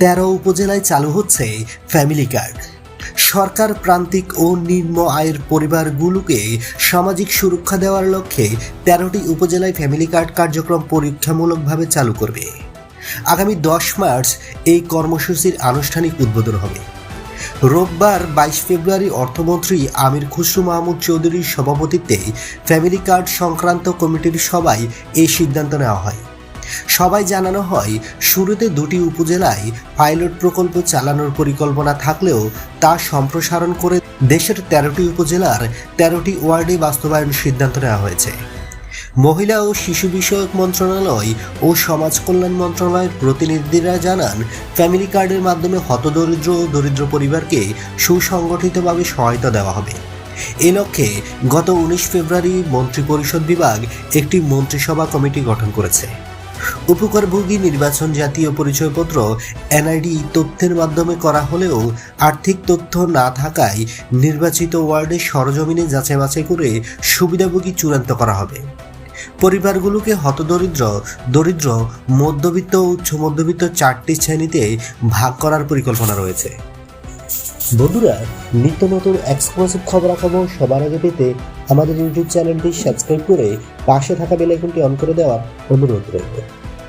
13 উপজেলায় চালু হচ্ছে ফ্যামিলি কার্ড। সরকার প্রান্তিক ও নিম্ন আয়ের পরিবারগুলোকে সামাজিক সুরক্ষা দেওয়ার লক্ষ্যে 13টি উপজেলায় ফ্যামিলি কার্ড কার্যক্রম পরীক্ষামূলকভাবে চালু করবে। আগামী 10 মার্চ এই কর্মসূচির আনুষ্ঠানিক উদ্বোধন হবে। রোববার 22 ফেব্রুয়ারি অর্থমন্ত্রী আমির খুসরু মাহমুদ চৌধুরীর সভাপতিত্বে ফ্যামিলি কার্ড সংক্রান্ত কমিটির সভায় এই সিদ্ধান্ত নেওয়া হয়। সবাই জানানো হয়, শুরুতে 2টি উপজেলায় পাইলট প্রকল্প চালানোর পরিকল্পনা থাকলেও তা সম্প্রসারণ করে দেশের 13টি উপজেলার 13টি ওয়ার্ডে বাস্তবায়ন সিদ্ধান্ত নেওয়া হয়েছে। মহিলা ও শিশু বিষয়ক মন্ত্রণালয় ও সমাজ কল্যাণ মন্ত্রণালয়ের প্রতিনিধিরা জানান, ফ্যামিলি কার্ডের মাধ্যমে হতদরিদ্র ও দরিদ্র পরিবারকে সুসংগঠিতভাবে সহায়তা দেওয়া হবে। এ লক্ষ্যে গত 19 ফেব্রুয়ারি মন্ত্রিপরিষদ বিভাগ একটি মন্ত্রিসভা কমিটি গঠন করেছে। উপকারভোগী নির্বাচন জাতীয় পরিচয়পত্র এনআইডি তথ্যের মাধ্যমে করা হলেও আর্থিক তথ্য না থাকায় নির্বাচিত ওয়ার্ডে সরজমিনে যাচাই বাছাই করে সুবিধাভোগী চূড়ান্ত করা হবে। পরিবারগুলোকে হতদরিদ্র, দরিদ্র, মধ্যবিত্ত ও উচ্চ মধ্যবিত্ত 4টি শ্রেণীতে ভাগ করার পরিকল্পনা রয়েছে। বন্ধুরা, নিত্য নতুন এক্সক্লুসিভ খবরাখবর সবার আগে পেতে আমাদের ইউটিউব চ্যানেলটি সাবস্ক্রাইব করে পাশে থাকা বেল আইকনটি অন করে দেওয়ার অনুরোধ রইল।